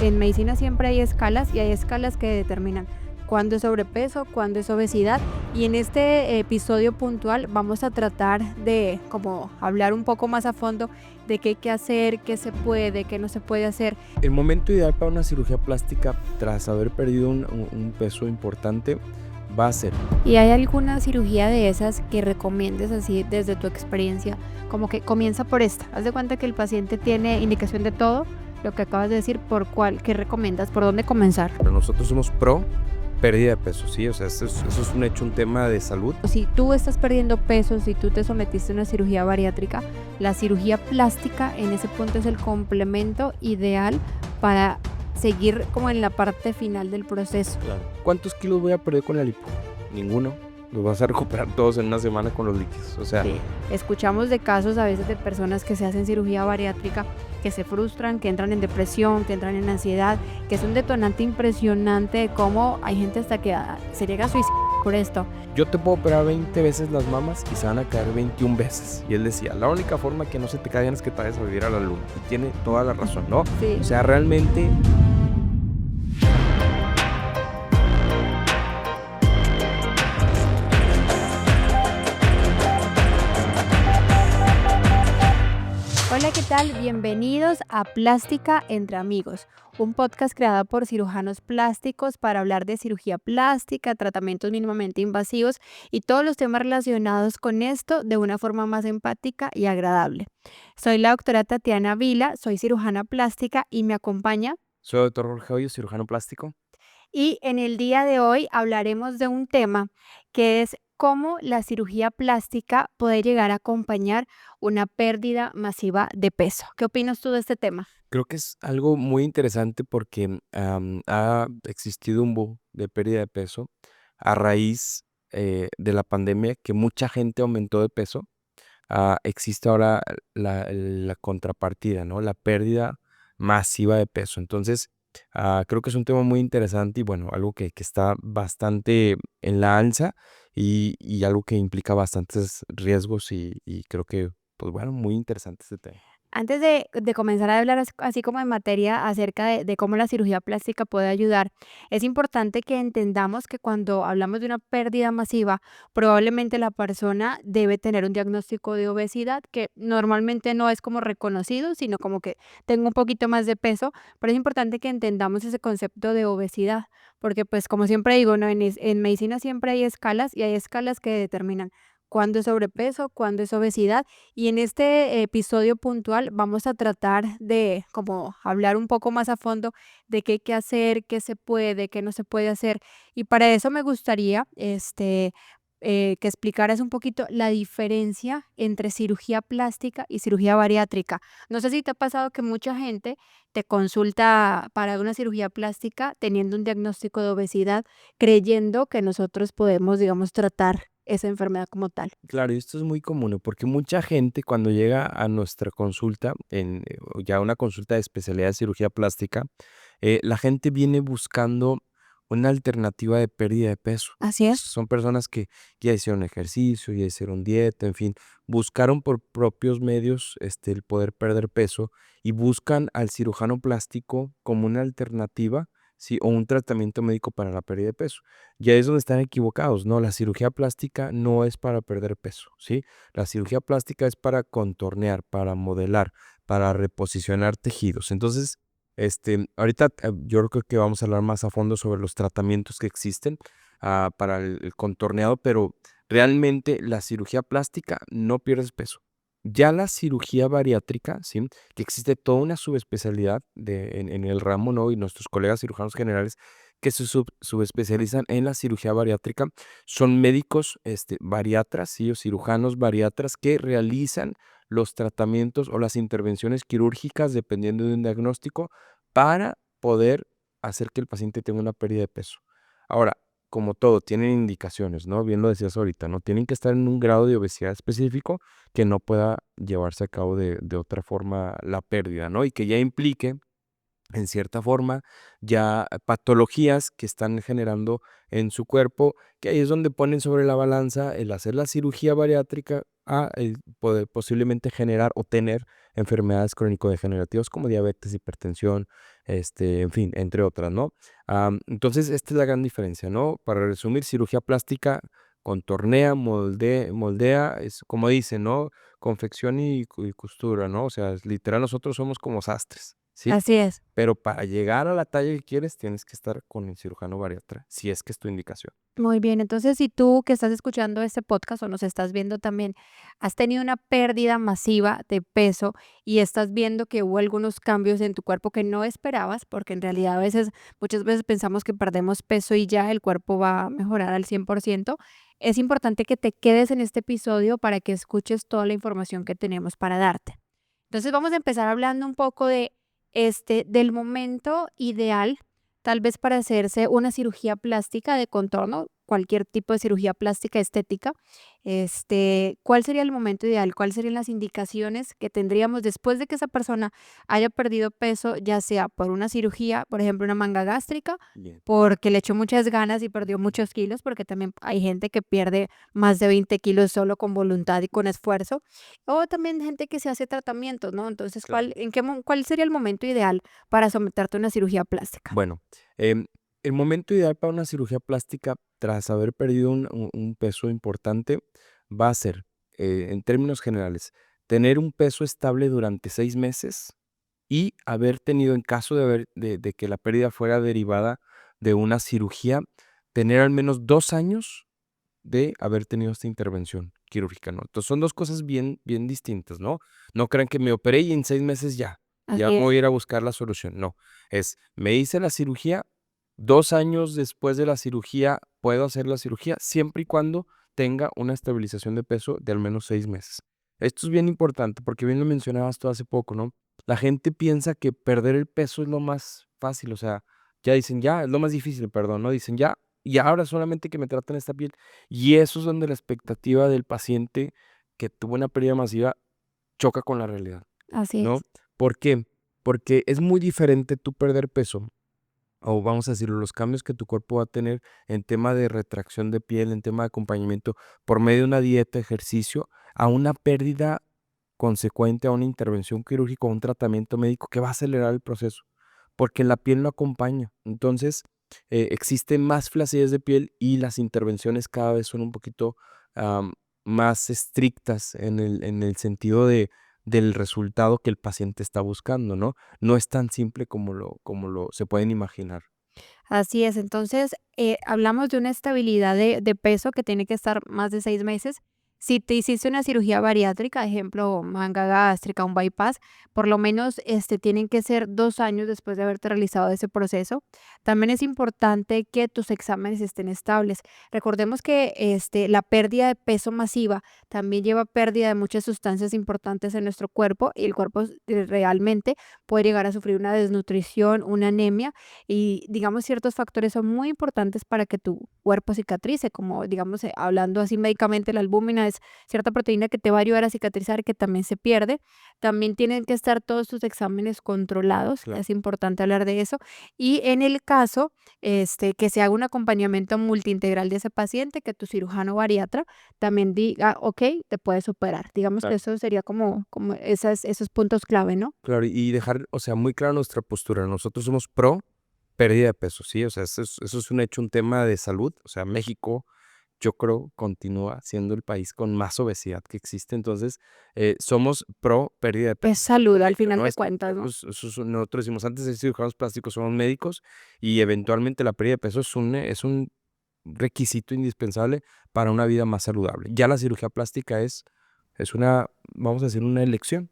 En medicina siempre hay escalas y hay escalas que determinan cuándo es sobrepeso, cuándo es obesidad, y en este episodio puntual vamos a tratar de como hablar un poco más a fondo de qué hay que hacer, qué se puede, qué no se puede hacer. El momento ideal para una cirugía plástica tras haber perdido un peso importante va a ser. ¿Y hay alguna cirugía de esas que recomiendes así desde tu experiencia? Como que comienza por esta. Haz de cuenta que el paciente tiene indicación de todo, lo que acabas de decir, ¿por cuál? ¿Qué recomiendas? ¿Por dónde comenzar? Pero nosotros somos pro pérdida de peso, ¿sí? O sea, eso es un hecho, un tema de salud. Si tú estás perdiendo peso, si tú te sometiste a una cirugía bariátrica, la cirugía plástica en ese punto es el complemento ideal para seguir como en la parte final del proceso. Claro. ¿Cuántos kilos voy a perder con la lipo? Ninguno. Los vas a recuperar todos en una semana con los líquidos. O sea, Sí. Escuchamos de casos a veces de personas que se hacen cirugía bariátrica, que se frustran, que entran en depresión, que entran en ansiedad, que es un detonante impresionante de cómo hay gente hasta que se llega a suicidar por esto. yo te puedo operar 20 veces las mamas y se van a caer 21 veces. Y él decía, la única forma que no se te caigan es que te vayas a vivir a la luna. Y tiene toda la razón, ¿no? Sí. O sea, realmente Hola, ¿qué tal? Bienvenidos a Plástica entre Amigos, un podcast creado por cirujanos plásticos para hablar de cirugía plástica, tratamientos mínimamente invasivos y todos los temas relacionados con esto de una forma más empática y agradable. Soy la doctora Tatiana Vila, soy cirujana plástica y me acompaña. soy el doctor Jorge Hoyos, cirujano plástico. Y en el día de hoy hablaremos de un tema que es cómo la cirugía plástica puede llegar a acompañar una pérdida masiva de peso. ¿Qué opinas tú de este tema? Creo que es algo muy interesante porque ha existido un boom de pérdida de peso a raíz de la pandemia, que mucha gente aumentó de peso. Existe ahora la contrapartida, ¿no? La pérdida masiva de peso. Entonces, creo que es un tema muy interesante y bueno, algo que está bastante en la alza y algo que implica bastantes riesgos y creo que, pues bueno, muy interesante este tema. Antes de comenzar a hablar así como en materia acerca de cómo la cirugía plástica puede ayudar, es importante que entendamos que cuando hablamos de una pérdida masiva, probablemente la persona debe tener un diagnóstico de obesidad que normalmente no es como reconocido, sino como que tengo un poquito más de peso, pero es importante que entendamos ese concepto de obesidad, porque pues como siempre digo, ¿no? En medicina siempre hay escalas y hay escalas que determinan cuándo es sobrepeso, cuándo es obesidad, y en este episodio puntual vamos a tratar de como hablar un poco más a fondo de qué hay que hacer, qué se puede, qué no se puede hacer. Y para eso me gustaría que explicaras un poquito la diferencia entre cirugía plástica y cirugía bariátrica. No sé si te ha pasado que mucha gente te consulta para una cirugía plástica teniendo un diagnóstico de obesidad, creyendo que nosotros podemos, digamos, tratar esa enfermedad como tal. Claro, y esto es muy común, ¿no? Porque mucha gente cuando llega a nuestra consulta, o ya una consulta de especialidad de cirugía plástica, la gente viene buscando una alternativa de pérdida de peso. Así es. Son personas que ya hicieron ejercicio, ya hicieron dieta, en fin, buscaron por propios medios el poder perder peso y buscan al cirujano plástico como una alternativa, ¿sí? O un tratamiento médico para la pérdida de peso. Ya es donde están equivocados, ¿no? La cirugía plástica no es para perder peso, ¿sí? La cirugía plástica es para contornear, para modelar, para reposicionar tejidos. Entonces, ahorita yo creo que vamos a hablar más a fondo sobre los tratamientos que existen para el contorneado, pero realmente la cirugía plástica no pierdes peso. Ya la cirugía bariátrica, ¿sí? Que existe toda una subespecialidad en el ramo, ¿no? Y nuestros colegas cirujanos generales que se subespecializan en la cirugía bariátrica son médicos bariatras, ¿sí? O cirujanos bariatras que realizan los tratamientos o las intervenciones quirúrgicas dependiendo de un diagnóstico para poder hacer que el paciente tenga una pérdida de peso. Ahora, como todo, tienen indicaciones, ¿no? Bien lo decías ahorita, ¿no? Tienen que estar en un grado de obesidad específico que no pueda llevarse a cabo de otra forma la pérdida, ¿no? Y que ya implique en cierta forma, ya patologías que están generando en su cuerpo, que ahí es donde ponen sobre la balanza el hacer la cirugía bariátrica a el poder posiblemente generar o tener enfermedades crónico-degenerativas como diabetes, hipertensión, en fin, entre otras, ¿no? Entonces, esta es la gran diferencia, ¿no? Para resumir, cirugía plástica contornea, moldea, es como dicen, ¿no? Confección y costura, ¿no? O sea, literal, nosotros somos como sastres, ¿sí? Así es. Pero para llegar a la talla que quieres, tienes que estar con el cirujano bariatra, si es que es tu indicación. Muy bien, entonces si tú que estás escuchando este podcast o nos estás viendo también, has tenido una pérdida masiva de peso y estás viendo que hubo algunos cambios en tu cuerpo que no esperabas, porque en realidad muchas veces pensamos que perdemos peso y ya el cuerpo va a mejorar al 100%, es importante que te quedes en este episodio para que escuches toda la información que tenemos para darte. Entonces vamos a empezar hablando un poco del momento ideal, tal vez para hacerse una cirugía plástica de contorno, cualquier tipo de cirugía plástica estética. ¿Cuál sería el momento ideal? ¿Cuáles serían las indicaciones que tendríamos después de que esa persona haya perdido peso, ya sea por una cirugía, por ejemplo, una manga gástrica, Bien. porque le echó muchas ganas y perdió muchos kilos, porque también hay gente que pierde más de 20 kilos solo con voluntad y con esfuerzo, o también gente que se hace tratamientos, ¿no? Entonces, Claro. ¿cuál sería el momento ideal para someterte a una cirugía plástica? Bueno, el momento ideal para una cirugía plástica tras haber perdido un peso importante va a ser, en términos generales, tener un peso estable durante 6 meses y haber tenido, en caso de que la pérdida fuera derivada de una cirugía, tener al menos 2 años de haber tenido esta intervención quirúrgica, ¿no? Entonces son dos cosas bien, bien distintas, ¿no? No crean que me operé y en 6 meses ya Así me voy es. a ir a buscar la solución. No, me hice la cirugía, 2 años después de la cirugía puedo hacer la cirugía siempre y cuando tenga una estabilización de peso de al menos 6 meses. Esto es bien importante porque bien lo mencionabas tú hace poco, ¿no? La gente piensa que perder el peso es lo más fácil, o sea, ya dicen, ya, es lo más difícil, perdón, ¿no? Dicen, ya, y ahora solamente que me traten esta piel. Y eso es donde la expectativa del paciente que tuvo una pérdida masiva choca con la realidad, Así ¿no? es. ¿Por qué? Porque es muy diferente tú perder peso, o vamos a decirlo, los cambios que tu cuerpo va a tener en tema de retracción de piel, en tema de acompañamiento, por medio de una dieta, ejercicio, a una pérdida consecuente a una intervención quirúrgica o un tratamiento médico que va a acelerar el proceso, porque la piel no acompaña. Entonces, existe más flacidez de piel y las intervenciones cada vez son un poquito am, más estrictas en el sentido del resultado que el paciente está buscando, ¿no? No es tan simple como lo se pueden imaginar. Así es. Entonces, hablamos de una estabilidad de peso que tiene que estar más de 6 meses. Si te hiciste una cirugía bariátrica, ejemplo, manga gástrica, un bypass, por lo menos tienen que ser 2 años después de haberte realizado ese proceso. También es importante que tus exámenes estén estables. Recordemos que la pérdida de peso masiva también lleva pérdida de muchas sustancias importantes en nuestro cuerpo y el cuerpo realmente puede llegar a sufrir una desnutrición, una anemia y digamos, ciertos factores son muy importantes para que tu cuerpo cicatrice, como digamos, hablando así médicamente, la albúmina es cierta proteína que te va a ayudar a cicatrizar, que también se pierde. También tienen que estar todos tus exámenes controlados, Claro. es importante hablar de eso. Y en el caso, que se haga un acompañamiento multiintegral de ese paciente, que tu cirujano bariatra también diga, ok, te puedes operar. Digamos que Claro. eso sería como esos puntos clave, ¿no? Claro, y dejar, o sea, muy clara nuestra postura. Nosotros somos pro pérdida de peso, ¿sí? O sea, eso es un hecho, un tema de salud. O sea, México, yo creo, continúa siendo el país con más obesidad que existe. Entonces, somos pro pérdida de peso. Es salud al final ¿No? de cuentas, ¿no? Nosotros decimos, antes de ser cirujanos plásticos somos médicos y eventualmente la pérdida de peso es un requisito indispensable para una vida más saludable. Ya la cirugía plástica es una, vamos a decir, una elección.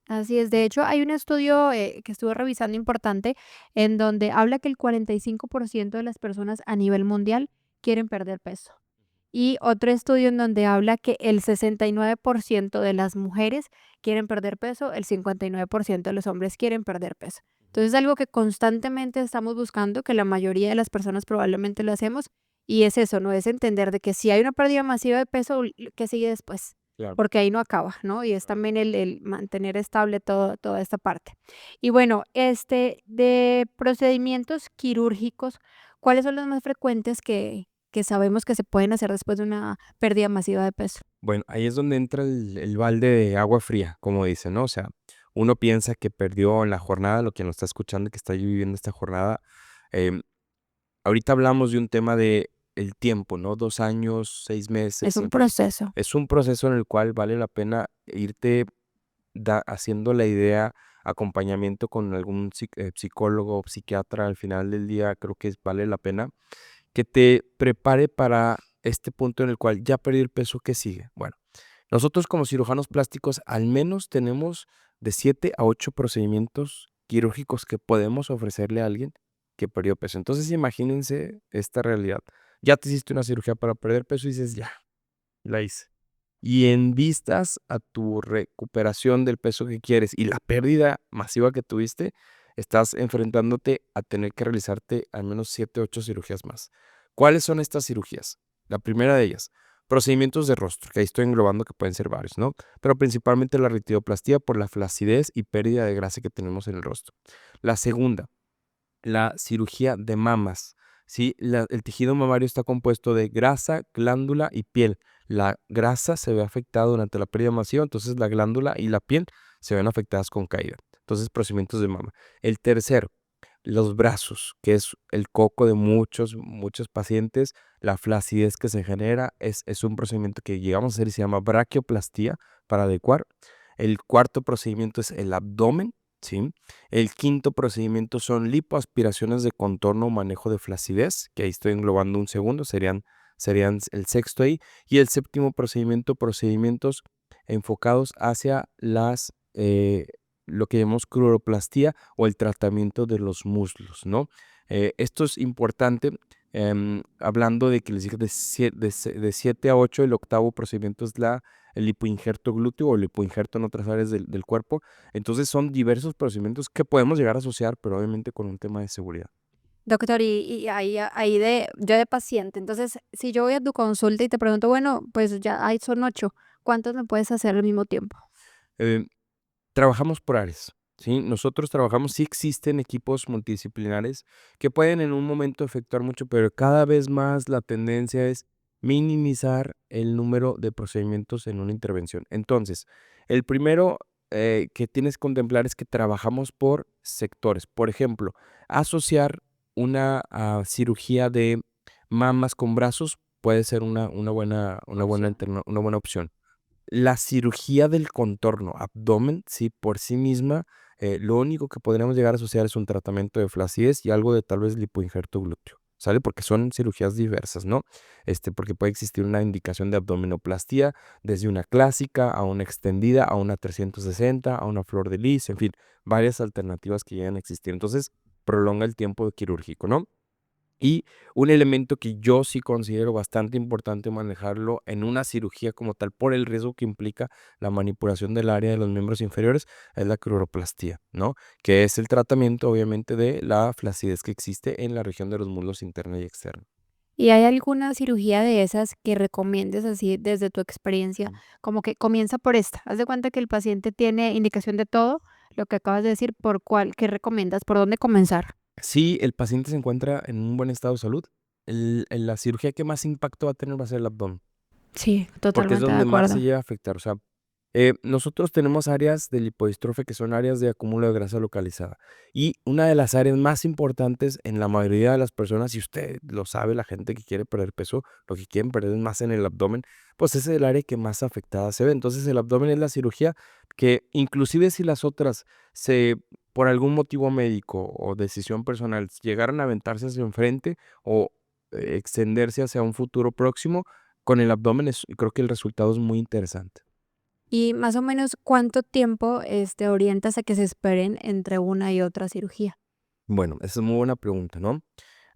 Así es. De hecho, hay un estudio que estuve revisando importante en donde habla que el 45% de las personas a nivel mundial quieren perder peso. Y otro estudio en donde habla que el 69% de las mujeres quieren perder peso, el 59% de los hombres quieren perder peso. Entonces es algo que constantemente estamos buscando, que la mayoría de las personas probablemente lo hacemos. Y es eso, ¿no? Es entender de que si hay una pérdida masiva de peso, ¿qué sigue después? Claro. Porque ahí no acaba, ¿no? Y es también el mantener estable toda esta parte. Y bueno, de procedimientos quirúrgicos, ¿cuáles son los más frecuentes que sabemos que se pueden hacer después de una pérdida masiva de peso? Bueno, ahí es donde entra el balde de agua fría, como dicen, ¿no? O sea, uno piensa que perdió en la jornada, lo que nos está escuchando, que está viviendo esta jornada. em, Ahorita hablamos de un tema de el tiempo, ¿no? 2 años, 6 meses, Es un en fin. proceso. Es un proceso en el cual vale la pena irte haciendo la idea, acompañamiento con algún psicólogo o psiquiatra al final del día, creo que vale la pena que te prepare para este punto en el cual ya perdí el peso, ¿qué sigue? Bueno, nosotros como cirujanos plásticos al menos tenemos de 7 a 8 procedimientos quirúrgicos que podemos ofrecerle a alguien que perdió peso. Entonces imagínense esta realidad. Ya te hiciste una cirugía para perder peso y dices, ya, la hice. Y en vistas a tu recuperación del peso que quieres y la pérdida masiva que tuviste, estás enfrentándote a tener que realizarte al menos 7, 8 cirugías más. ¿Cuáles son estas cirugías? La primera de ellas, procedimientos de rostro, que ahí estoy englobando que pueden ser varios, ¿no? Pero principalmente la retidoplastía por la flacidez y pérdida de grasa que tenemos en el rostro. La segunda, la cirugía de mamas. ¿Sí? El tejido mamario está compuesto de grasa, glándula y piel. La grasa se ve afectada durante la pérdida masiva, entonces la glándula y la piel se ven afectadas con caída. Entonces, procedimientos de mama. El tercero, los brazos, que es el coco de muchos pacientes. La flacidez que se genera es un procedimiento que llegamos a hacer y se llama braquioplastía para adecuar. El cuarto procedimiento es el abdomen, ¿sí? El quinto procedimiento son lipoaspiraciones de contorno o manejo de flacidez, que ahí estoy englobando un segundo, serían el sexto ahí. Y el séptimo procedimiento, procedimientos enfocados hacia lo que llamamos cruroplastía o el tratamiento de los muslos, ¿no? Esto es importante, hablando de que les dije de 7 a 8, el octavo procedimiento es el lipoinjerto glúteo o el lipoinjerto en otras áreas del cuerpo. Entonces son diversos procedimientos que podemos llegar a asociar, pero obviamente con un tema de seguridad. Doctor, y ahí yo de paciente, entonces, si yo voy a tu consulta y te pregunto, bueno, pues ya ahí son 8, ¿cuántos me puedes hacer al mismo tiempo? Eh, Trabajamos por áreas, ¿sí? Nosotros trabajamos, sí existen equipos multidisciplinares que pueden en un momento efectuar mucho, pero cada vez más la tendencia es minimizar el número de procedimientos en una intervención. Entonces, el primero que tienes que contemplar es que trabajamos por sectores. Por ejemplo, asociar una cirugía de mamas con brazos puede ser Opción. una buena opción. La cirugía del contorno, abdomen, sí, por sí misma, lo único que podríamos llegar a asociar es un tratamiento de flacidez y algo de tal vez lipoinjerto glúteo, ¿sale? Porque son cirugías diversas, ¿no? Porque puede existir una indicación de abdominoplastía, desde una clásica a una extendida, a una 360, a una flor de lis, en fin, varias alternativas que llegan a existir. Entonces, prolonga el tiempo quirúrgico, ¿no? Y un elemento que yo sí considero bastante importante manejarlo en una cirugía como tal, por el riesgo que implica la manipulación del área de los miembros inferiores, es la cruroplastía, ¿no? Que es el tratamiento, obviamente, de la flacidez que existe en la región de los muslos interna y externa. ¿Y hay alguna cirugía de esas que recomiendes así desde tu experiencia? Como que comienza por esta. Haz de cuenta que el paciente tiene indicación de todo, lo que acabas de decir, ¿por cuál? ¿Qué recomiendas? ¿Por dónde comenzar? Si el paciente se encuentra en un buen estado de salud, la cirugía que más impacto va a tener va a ser el abdomen. Sí, Porque es totalmente de donde más se acuerdo. llega a afectar. O sea, nosotros tenemos áreas de lipodistrofe que son áreas de acúmulo de grasa localizada. Y una de las áreas más importantes en la mayoría de las personas, y usted lo sabe, la gente que quiere perder peso, lo que quieren perder es más en el abdomen, pues ese es el área que más afectada se ve. Entonces el abdomen es la cirugía que inclusive si las otras por algún motivo médico o decisión personal, llegaran a aventarse hacia enfrente o extenderse hacia un futuro próximo, con el abdomen creo que el resultado es muy interesante. Y más o menos, ¿cuánto tiempo, orientas a que se esperen entre una y otra cirugía? Bueno, esa es muy buena pregunta, ¿no?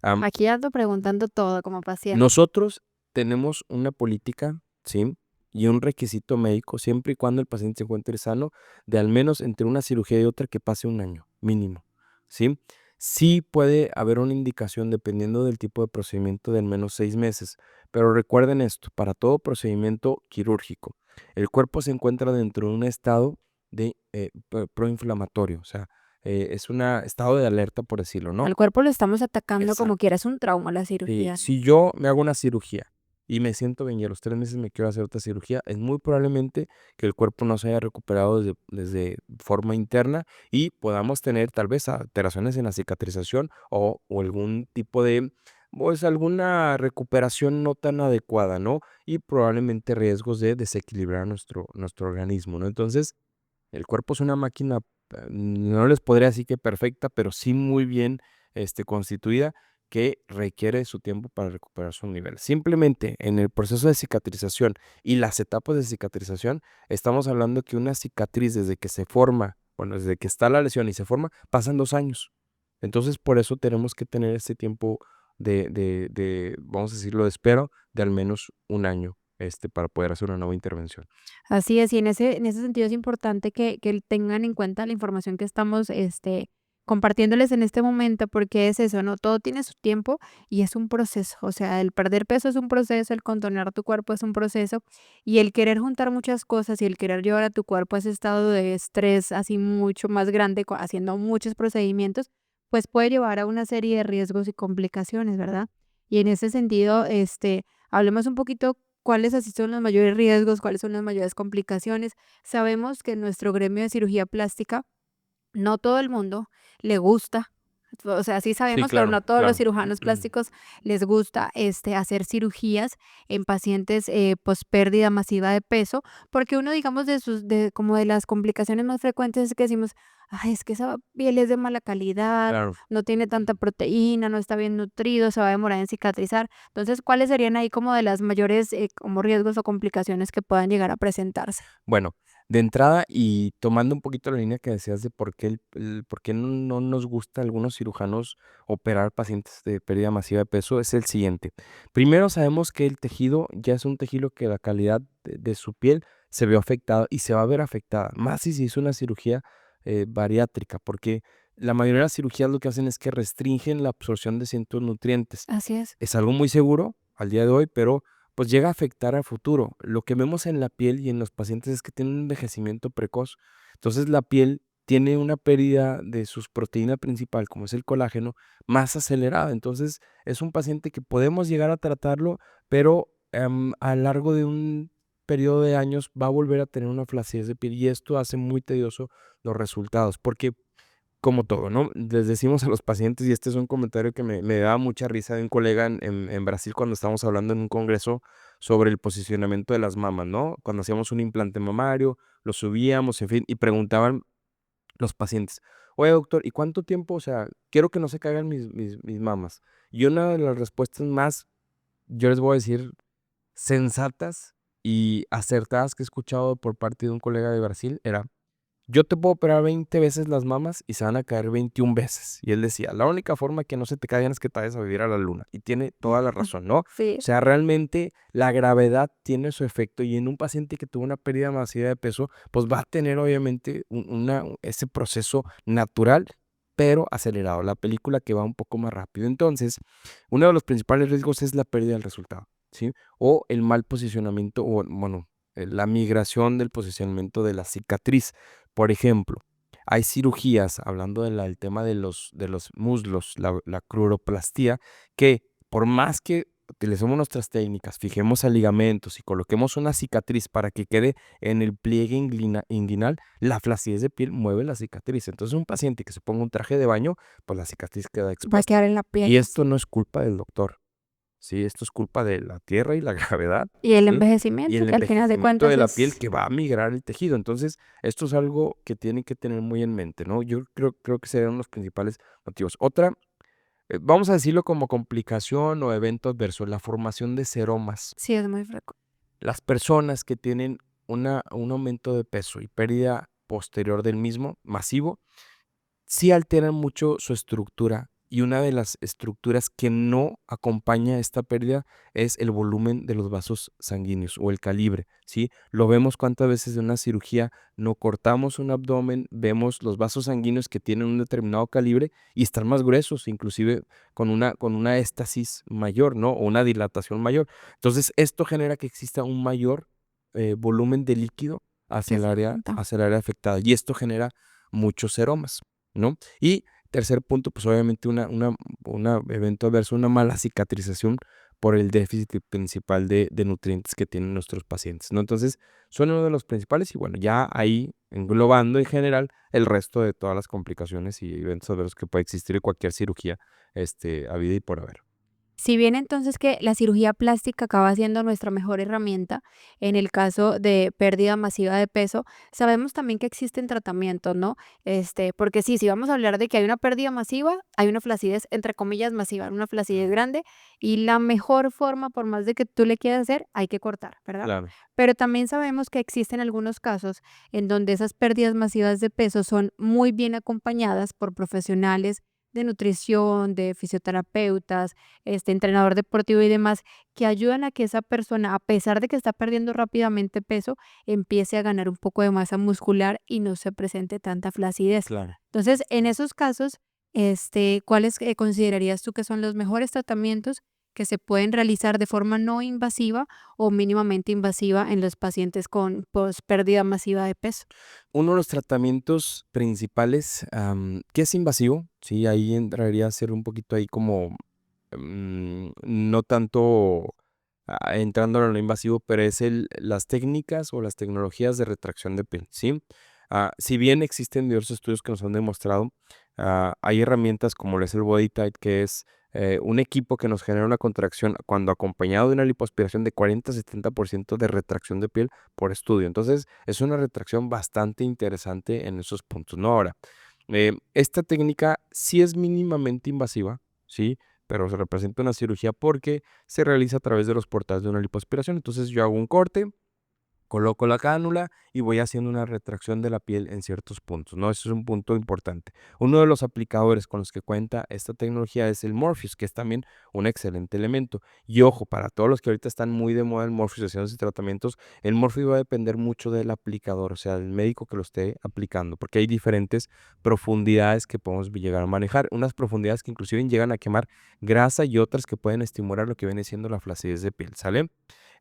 Am, Aquí ando preguntando todo como paciente. Nosotros tenemos una política, ¿sí? Y un requisito médico, siempre y cuando el paciente se encuentre sano, de al menos entre una cirugía y otra que pase un año, mínimo, ¿sí? Sí puede haber una indicación, dependiendo del tipo de procedimiento, de al menos 6 meses, pero recuerden esto, para todo procedimiento quirúrgico, el cuerpo se encuentra dentro de un estado de proinflamatorio, o sea, es un estado de alerta, por decirlo, ¿no? Al cuerpo lo estamos atacando como Exacto. quiera, es un trauma la Sí, cirugía. si yo me hago una cirugía y me siento bien y a los 3 meses me quiero hacer otra cirugía, es muy probablemente que el cuerpo no se haya recuperado desde forma interna y podamos tener tal vez alteraciones en la cicatrización o algún tipo de, pues, alguna recuperación no tan adecuada, ¿no? Y probablemente riesgos de desequilibrar nuestro organismo, ¿no? Entonces, el cuerpo es una máquina, no les podría decir que perfecta, pero sí muy bien, constituida, que requiere su tiempo para recuperar su nivel. Simplemente en el proceso de cicatrización y las etapas de cicatrización, estamos hablando que una cicatriz desde que se forma, bueno, desde que está la lesión y se forma, pasan 2 años. Entonces, por eso tenemos que tener este tiempo vamos a decirlo, de espera de al menos 1 año, para poder hacer una nueva intervención. Así es, y en ese sentido es importante que tengan en cuenta la información que estamos, compartiéndoles en este momento, porque es eso, ¿no? Todo tiene su tiempo y es un proceso. O sea, el perder peso es un proceso, el contornear tu cuerpo es un proceso, y el querer juntar muchas cosas y el querer llevar a tu cuerpo a ese estado de estrés así mucho más grande, haciendo muchos procedimientos, pues puede llevar a una serie de riesgos y complicaciones, ¿verdad? Y en ese sentido, hablemos un poquito cuáles así son los mayores riesgos, cuáles son las mayores complicaciones. Sabemos que en nuestro gremio de cirugía plástica no todo el mundo le gusta, o sea, sí Sí, sabemos, pero claro, no todos los claro. cirujanos plásticos les gusta, hacer cirugías en pacientes, pérdida masiva de peso, porque uno, digamos, como de las complicaciones más frecuentes es que decimos: "Ay, es que esa piel es de mala calidad, Claro. no tiene tanta proteína, no está bien nutrido, se va a demorar en cicatrizar". Entonces, ¿cuáles serían ahí como de las mayores, como riesgos o complicaciones que puedan llegar a presentarse? Bueno, de entrada y tomando un poquito la línea que decías de por qué por qué no nos gusta a algunos cirujanos operar pacientes de pérdida masiva de peso, es el siguiente. Primero, sabemos que el tejido ya es un tejido que la calidad de su piel se ve afectada y se va a ver afectada, más si se hizo una cirugía, bariátrica, porque la mayoría de las cirugías lo que hacen es que restringen la absorción de ciertos nutrientes. Así es. Es algo muy seguro al día de hoy, pero pues llega a afectar al futuro. Lo que vemos en la piel y en los pacientes es que tienen un envejecimiento precoz. Entonces la piel tiene una pérdida de sus proteínas principal, como es el colágeno, más acelerada. Entonces es un paciente que podemos llegar a tratarlo, pero a lo largo de un periodo de años va a volver a tener una flacidez de piel y esto hace muy tedioso los resultados, porque como todo, ¿no? Les decimos a los pacientes, y este es un comentario que me daba mucha risa de un colega en Brasil cuando estábamos hablando en un congreso sobre el posicionamiento de las mamas, ¿no? Cuando hacíamos un implante mamario, lo subíamos, en fin, y preguntaban los pacientes: "Oye, doctor, ¿y cuánto tiempo? O sea, quiero que no se caigan mis mamas". Y una de las respuestas más, yo les voy a decir, sensatas y acertadas que he escuchado por parte de un colega de Brasil era: yo te puedo operar 20 veces las mamas y se van a caer 21 veces. Y él decía, la única forma que no se te caigan es que te vayas a vivir a la luna. Y tiene toda la razón, ¿no? O Sí. sea, realmente la gravedad tiene su efecto y en un paciente que tuvo una pérdida masiva de peso, pues va a tener obviamente ese proceso natural, pero acelerado. La película que va un poco más rápido. Entonces, uno de los principales riesgos es la pérdida del resultado, ¿sí? O el mal posicionamiento, o bueno, la migración del posicionamiento de la cicatriz. Por ejemplo, hay cirugías, hablando del tema de los muslos, la cruroplastía, que por más que utilicemos nuestras técnicas, fijemos a ligamentos y coloquemos una cicatriz para que quede en el pliegue inguinal, la flacidez de piel mueve la cicatriz. Entonces, un paciente que se ponga un traje de baño, pues la cicatriz queda Va a expuesta. quedar en la piel. Y esto no es culpa del doctor. Sí, esto es culpa de la tierra y la gravedad, Y el ¿sí? Y envejecimiento, el que al final de envejecimiento de cuentas la piel es que va a migrar el tejido. Entonces, esto es algo que tienen que tener muy en mente, ¿no? Yo creo que serían los principales motivos. Otra, vamos a decirlo como complicación o evento adverso, la formación de seromas. sí, es muy frecuente. Las personas que tienen un aumento de peso y pérdida posterior del mismo, masivo, sí alteran mucho su estructura, y una de las estructuras que no acompaña esta pérdida es el volumen de los vasos sanguíneos o el calibre, ¿sí? Lo vemos cuántas veces en una cirugía no cortamos un abdomen, vemos los vasos sanguíneos que tienen un determinado calibre y están más gruesos, inclusive con una éstasis mayor, ¿no? O una dilatación mayor. Entonces, esto genera que exista un mayor, volumen de líquido hacia el área Exacto. hacia el área afectada, y esto genera muchos seromas, ¿no? Y tercer punto, pues obviamente una evento adverso, una mala cicatrización por el déficit principal de nutrientes que tienen nuestros pacientes, ¿no? Entonces, son uno de los principales y bueno, ya ahí englobando en general el resto de todas las complicaciones y eventos adversos que puede existir en cualquier cirugía, habida y por haber. Si bien entonces que la cirugía plástica acaba siendo nuestra mejor herramienta en el caso de pérdida masiva de peso, sabemos también que existen tratamientos, ¿no? Porque sí, si vamos a hablar de que hay una pérdida masiva, hay una flacidez entre comillas masiva, una flacidez grande y la mejor forma, por más de que tú le quieras hacer, hay que cortar, ¿verdad? Claro, Pero también sabemos que existen algunos casos en donde esas pérdidas masivas de peso son muy bien acompañadas por profesionales de nutrición, de fisioterapeutas, entrenador deportivo y demás, que ayudan a que esa persona, a pesar de que está perdiendo rápidamente peso, empiece a ganar un poco de masa muscular y no se presente tanta flacidez. claro. Entonces, en esos casos, ¿cuáles considerarías tú que son los mejores tratamientos que se pueden realizar de forma no invasiva o mínimamente invasiva en los pacientes con pérdida masiva de peso? Uno de los tratamientos principales, que es invasivo, sí, ahí entraría a ser un poquito ahí como, no tanto entrando en lo invasivo, pero es las técnicas o las tecnologías de retracción de piel, ¿sí? Si bien existen diversos estudios que nos han demostrado, hay herramientas como lo es el Body Tight, que es un equipo que nos genera una contracción cuando acompañado de una lipoaspiración de 40 a 70% de retracción de piel por estudio. Entonces, es una retracción bastante interesante en esos puntos, ¿no? Ahora, esta técnica sí es mínimamente invasiva, ¿sí? Pero se representa una cirugía porque se realiza a través de los portales de una lipoaspiración. Entonces, yo hago un corte, coloco la cánula y voy haciendo una retracción de la piel en ciertos puntos, ¿no? Eso es un punto importante. Uno de los aplicadores con los que cuenta esta tecnología es el Morpheus, que es también un excelente elemento. Y ojo, para todos los que ahorita están muy de moda el Morpheus haciendo tratamientos, el Morpheus va a depender mucho del aplicador, o sea, del médico que lo esté aplicando, porque hay diferentes profundidades que podemos llegar a manejar, unas profundidades que inclusive llegan a quemar grasa y otras que pueden estimular lo que viene siendo la flacidez de piel, ¿sale?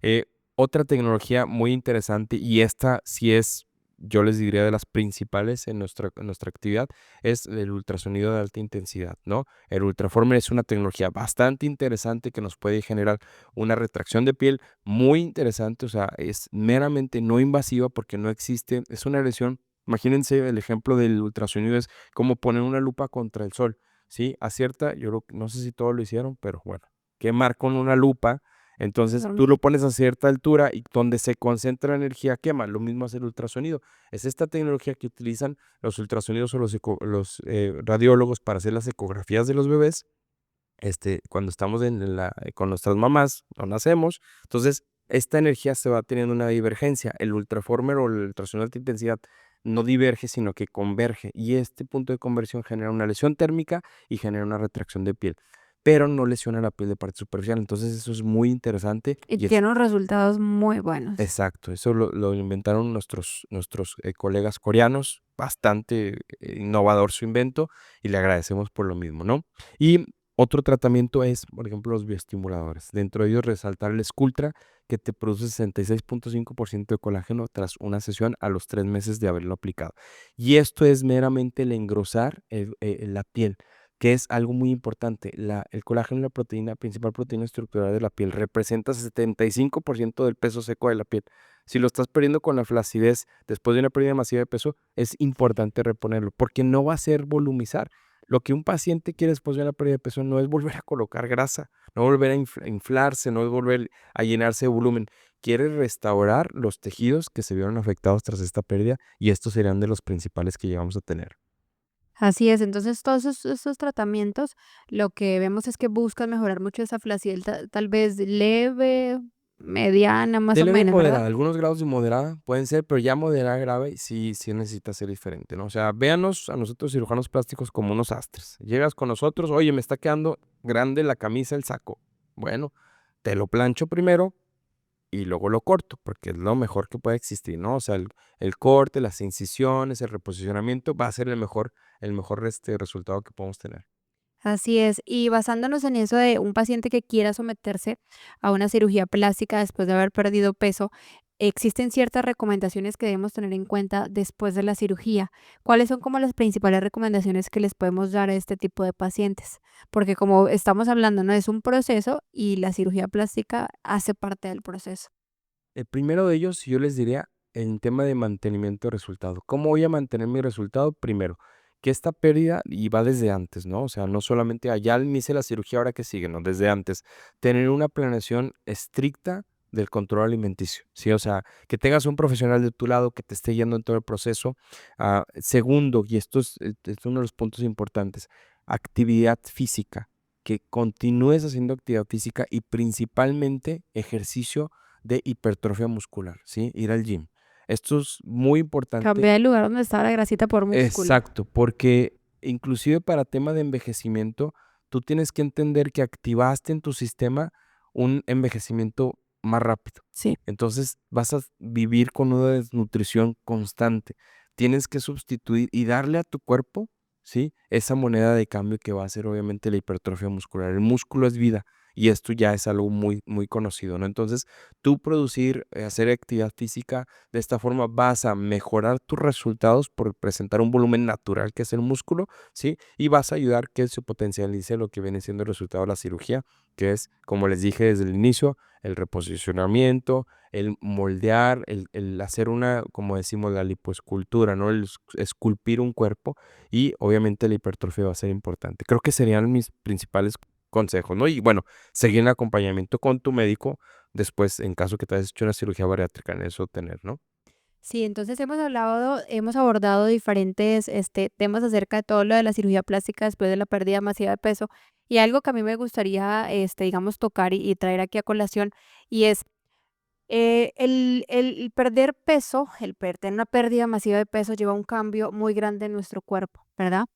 Eh, Otra tecnología muy interesante, y esta sí es, yo les diría, de las principales en nuestra actividad, es el ultrasonido de alta intensidad, ¿no? El Ultraformer es una tecnología bastante interesante que nos puede generar una retracción de piel muy interesante, o sea, es meramente no invasiva porque no existe, es una lesión. Imagínense el ejemplo del ultrasonido es como poner una lupa contra el sol, ¿sí? Acierta, no sé si todos lo hicieron, pero bueno, quemar con una lupa, entonces tú lo pones a cierta altura y donde se concentra la energía quema. Lo mismo hace el ultrasonido. Es esta tecnología que utilizan los ultrasonidos o los radiólogos para hacer las ecografías de los bebés, cuando estamos con nuestras mamás, no nacemos. Entonces, esta energía se va teniendo una divergencia. El ultraformer o el ultrasonido de alta intensidad no diverge, sino que converge. Y este punto de conversión genera una lesión térmica y genera una retracción de piel, pero no lesiona la piel de parte superficial. Entonces, eso es muy interesante Y y es tiene unos resultados muy buenos. exacto. Eso lo inventaron nuestros colegas coreanos. Bastante innovador su invento y le agradecemos por lo mismo, ¿no? Y otro tratamiento es, por ejemplo, los bioestimuladores. Dentro de ellos resaltar el Sculptra, que te produce 66.5% de colágeno tras una sesión a los 3 meses de haberlo aplicado. Y esto es meramente el engrosar la piel, que es algo muy importante. El colágeno es la proteína, principal proteína estructural de la piel, representa 75% del peso seco de la piel. Si lo estás perdiendo con la flacidez después de una pérdida masiva de peso, es importante reponerlo, porque no va a ser volumizar. Lo que un paciente quiere después de una pérdida de peso no es volver a colocar grasa, no volver a inflarse, no es volver a llenarse de volumen. Quiere restaurar los tejidos que se vieron afectados tras esta pérdida y estos serían de los principales que llegamos a tener. Así es, entonces todos esos tratamientos lo que vemos es que buscan mejorar mucho esa flacidez, tal vez leve, mediana, más De o leve a menos, ¿verdad? moderada, algunos grados de moderada pueden ser, pero ya moderada grave sí necesita ser diferente, ¿no? O sea, véanos a nosotros cirujanos plásticos como unos astres. Llegas con nosotros, oye, me está quedando grande la camisa, el saco. Bueno, te lo plancho primero y luego lo corto, porque es lo mejor que puede existir, ¿no? O sea, el corte, las incisiones, el reposicionamiento va a ser el mejor resultado que podemos tener. Así es, y basándonos en eso de un paciente que quiera someterse a una cirugía plástica después de haber perdido peso, existen ciertas recomendaciones que debemos tener en cuenta después de la cirugía. ¿Cuáles son como las principales recomendaciones que les podemos dar a este tipo de pacientes? Porque como estamos hablando, no es un proceso y la cirugía plástica hace parte del proceso. El primero de ellos, yo les diría, en tema de mantenimiento de resultado. ¿Cómo voy a mantener mi resultado? Primero, que esta pérdida, y va desde antes, ¿no? O sea, no solamente allá al inicio de la cirugía, ahora que sigue, no, desde antes. Tener una planeación estricta del control alimenticio, ¿sí? O sea, que tengas un profesional de tu lado que te esté guiando en todo el proceso. Segundo, y esto es uno de los puntos importantes, actividad física, que continúes haciendo actividad física y principalmente ejercicio de hipertrofia muscular, ¿sí? Ir al gym. Esto es muy importante. Cambiar el lugar donde estaba la grasita por músculo. Exacto, porque inclusive para tema de envejecimiento, tú tienes que entender que activaste en tu sistema un envejecimiento más rápido. Sí. Entonces vas a vivir con una desnutrición constante. Tienes que sustituir y darle a tu cuerpo, ¿sí? Esa moneda de cambio que va a ser obviamente la hipertrofia muscular. El músculo es vida y esto ya es algo muy, muy conocido, ¿no? Entonces, tú producir, hacer actividad física de esta forma vas a mejorar tus resultados por presentar un volumen natural que es el músculo, ¿sí? Y vas a ayudar que se potencialice lo que viene siendo el resultado de la cirugía, que es, como les dije desde el inicio, el reposicionamiento, el moldear, el hacer una, como decimos, la lipoescultura, ¿no? El esculpir un cuerpo y obviamente la hipertrofia va a ser importante. Creo que serían mis principales consejos, ¿no? Y bueno, seguir en acompañamiento con tu médico después, en caso que te hayas hecho una cirugía bariátrica, en eso tener, ¿no? Sí, entonces hemos abordado diferentes temas acerca de todo lo de la cirugía plástica después de la pérdida masiva de peso. Y algo que a mí me gustaría, digamos, tocar y traer aquí a colación, y es el perder peso, tener una pérdida masiva de peso lleva a un cambio muy grande en nuestro cuerpo, ¿verdad?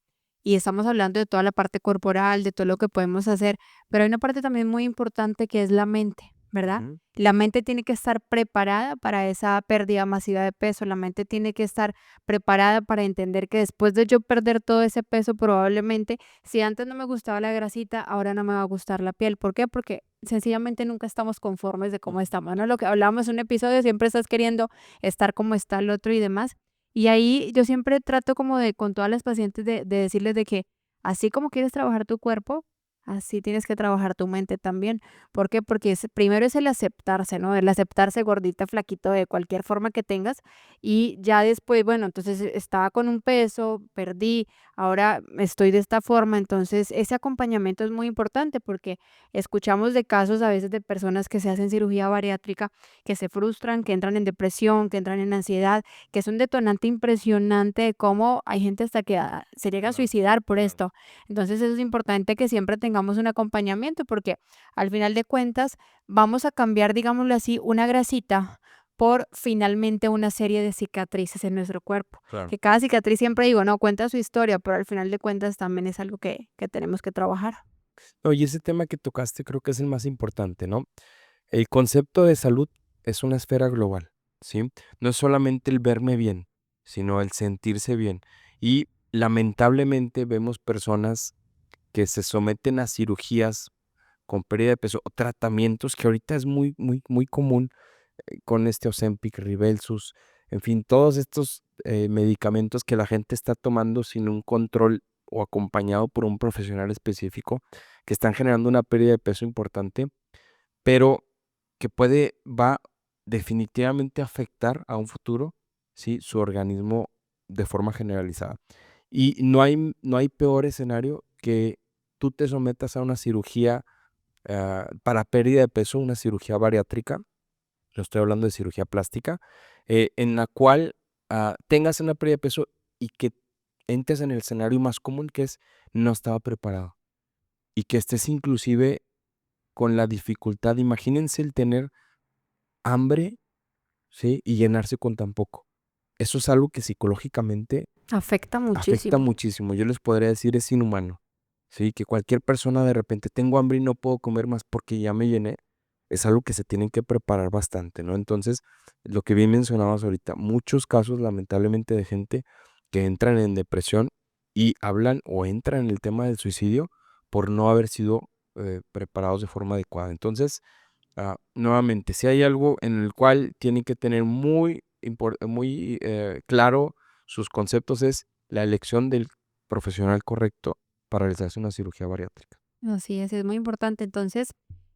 Y estamos hablando de toda la parte corporal, de todo lo que podemos hacer, pero hay una parte también muy importante que es la mente, ¿verdad? Ujú. La mente tiene que estar preparada para esa pérdida masiva de peso, la mente tiene que estar preparada para entender que después de yo perder todo ese peso, probablemente, si antes no me gustaba la grasita, ahora no me va a gustar la piel. ¿Por qué? Porque sencillamente nunca estamos conformes de cómo estamos, ¿no? Lo que hablábamos en un episodio, siempre estás queriendo estar como está el otro y demás. Y ahí yo siempre trato como de, con todas las pacientes, de decirles de que así como quieres trabajar tu cuerpo, así tienes que trabajar tu mente también. ¿Por qué? Porque primero es el aceptarse, ¿no? El aceptarse gordita, flaquito, de cualquier forma que tengas. Y ya después, bueno, entonces estaba con un peso, perdí, ahora estoy de esta forma. Entonces ese acompañamiento es muy importante porque escuchamos de casos a veces de personas que se hacen cirugía bariátrica, que se frustran, que entran en depresión, que entran en ansiedad, que es un detonante impresionante de cómo hay gente hasta que se llega a Claro, suicidar por claro. esto. Entonces eso es importante que siempre tengamos un acompañamiento porque al final de cuentas vamos a cambiar, digámoslo así, una grasita por finalmente una serie de cicatrices en nuestro cuerpo. Claro. Que cada cicatriz, siempre digo, no, cuenta su historia, pero al final de cuentas también es algo que tenemos que trabajar. No, y ese tema que tocaste creo que es el más importante, ¿no? El concepto de salud es una esfera global, ¿sí? No es solamente el verme bien, sino el sentirse bien. Y lamentablemente vemos personas que se someten a cirugías con pérdida de peso o tratamientos que ahorita es muy, muy, muy común con este Ozempic, Rybelsus, en fin, todos estos medicamentos que la gente está tomando sin un control o acompañado por un profesional específico, que están generando una pérdida de peso importante, pero que va definitivamente a afectar a un futuro, ¿sí? Su organismo de forma generalizada. Y no hay peor escenario que tú te sometas a una cirugía para pérdida de peso, una cirugía bariátrica, no estoy hablando de cirugía plástica, en la cual tengas una pérdida de peso y que entres en el escenario más común que es no estaba preparado y que estés inclusive con la dificultad, imagínense el tener hambre, ¿sí? Y llenarse con tan poco. Eso es algo que psicológicamente Afecta afecta muchísimo. muchísimo. Yo les podría decir es inhumano, ¿sí? Que cualquier persona de repente tengo hambre y no puedo comer más porque ya me llené, es algo que se tienen que preparar bastante, ¿no? Entonces, lo que bien mencionabas ahorita, muchos casos lamentablemente de gente que entran en depresión y hablan o entran en el tema del suicidio por no haber sido preparados de forma adecuada. Entonces, Nuevamente, si hay algo en el cual tienen que tener muy claro sus conceptos es la elección del profesional correcto para realizarse una cirugía bariátrica. Así es muy importante. Entonces,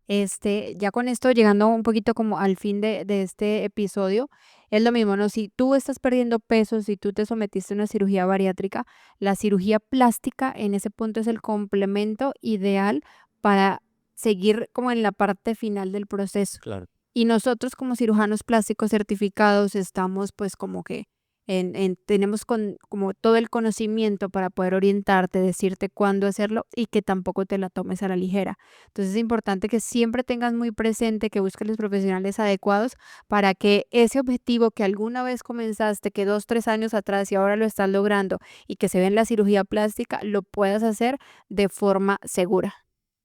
ya con esto, llegando un poquito como al fin de este episodio, es lo mismo, ¿no? Si tú estás perdiendo peso, si tú te sometiste a una cirugía bariátrica, la cirugía plástica en ese punto es el complemento ideal para seguir como en la parte final del proceso. Claro. Y nosotros como cirujanos plásticos certificados estamos pues como que tenemos como todo el conocimiento para poder orientarte, decirte cuándo hacerlo y que tampoco te la tomes a la ligera. Entonces es importante que siempre tengas muy presente que busques los profesionales adecuados para que ese objetivo que alguna vez comenzaste, que 2, 3 años atrás y ahora lo estás logrando y que se ve en la cirugía plástica, lo puedas hacer de forma segura.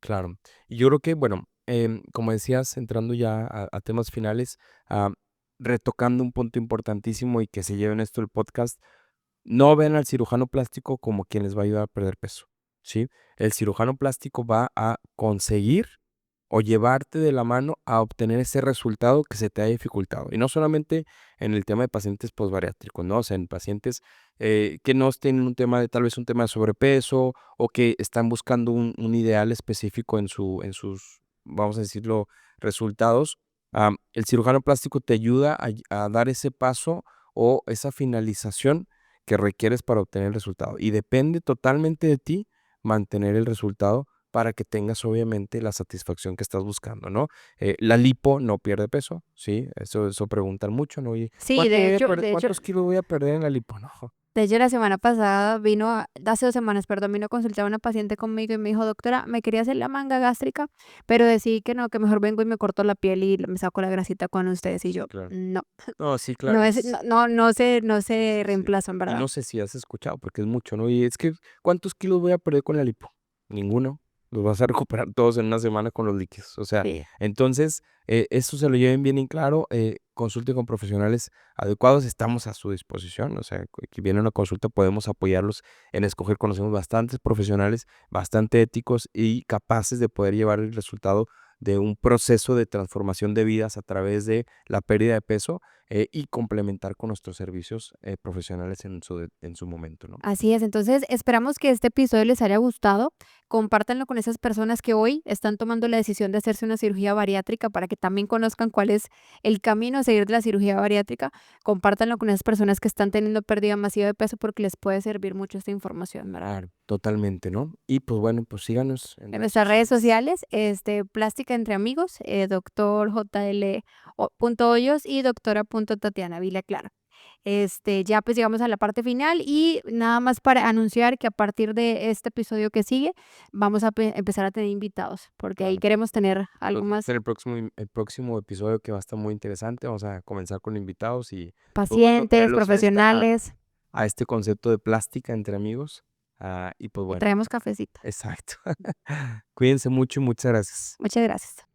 Claro. Y yo creo que, bueno, como decías, entrando ya a temas finales, ah, retocando un punto importantísimo y que se lleven esto el podcast, no ven al cirujano plástico como quien les va a ayudar a perder peso, ¿sí? El cirujano plástico va a conseguir o llevarte de la mano a obtener ese resultado que se te haya dificultado. Y no solamente en el tema de pacientes posbariátricos, ¿no? O sea, en pacientes que no tienen un tema de, tal vez un tema de sobrepeso o que están buscando un ideal específico en sus, vamos a decirlo, resultados. El cirujano plástico te ayuda a dar ese paso o esa finalización que requieres para obtener el resultado. Y depende totalmente de ti mantener el resultado para que tengas obviamente la satisfacción que estás buscando, ¿no? La lipo no pierde peso, ¿sí? Eso preguntan mucho, ¿no? Oye, Sí, de hecho, ¿cuántos kilos voy a perder en la lipo? No, de hecho, la semana pasada hace 2 semanas, perdón, vino a consultar una paciente conmigo y me dijo, doctora, me quería hacer la manga gástrica, pero decidí que no, que mejor vengo y me corto la piel y me saco la grasita con ustedes. Y yo, claro. no, No, sí, claro. no es, no, no se Sí, sí. reemplaza, en Y verdad. no sé si has escuchado, porque es mucho, ¿no? Y es que, ¿cuántos kilos voy a perder con la lipo? Ninguno. Los vas a recuperar todos en una semana con los líquidos. O sea, Sí. entonces, eso se lo lleven bien en claro. Consulte con profesionales adecuados. Estamos a su disposición. O sea, que viene una consulta, podemos apoyarlos en escoger. Conocemos bastantes profesionales, bastante éticos y capaces de poder llevar el resultado de un proceso de transformación de vidas a través de la pérdida de peso y complementar con nuestros servicios profesionales en su momento, ¿no? Así es, entonces esperamos que este episodio les haya gustado. Compártanlo con esas personas que hoy están tomando la decisión de hacerse una cirugía bariátrica para que también conozcan cuál es el camino a seguir de la cirugía bariátrica. Compártanlo con esas personas que están teniendo pérdida masiva de peso porque les puede servir mucho esta información, ¿verdad? Claro, totalmente, ¿no? Y pues bueno, pues síganos en En redes nuestras redes sociales. sociales, Plástica Entre Amigos, doctor JL Hoyos y doctora.Tatiana Vila Clara. Ya pues llegamos a la parte final y nada más para anunciar que a partir de este episodio que sigue vamos a empezar a tener invitados, porque ahí Claro. queremos tener algo Entonces, más el próximo episodio que va a estar muy interesante. Vamos a comenzar con invitados y, pues bueno, pacientes, traerlos profesionales a este concepto de plástica entre amigos. Y pues y bueno, traemos cafecito. exacto. Cuídense mucho y muchas gracias. Muchas gracias.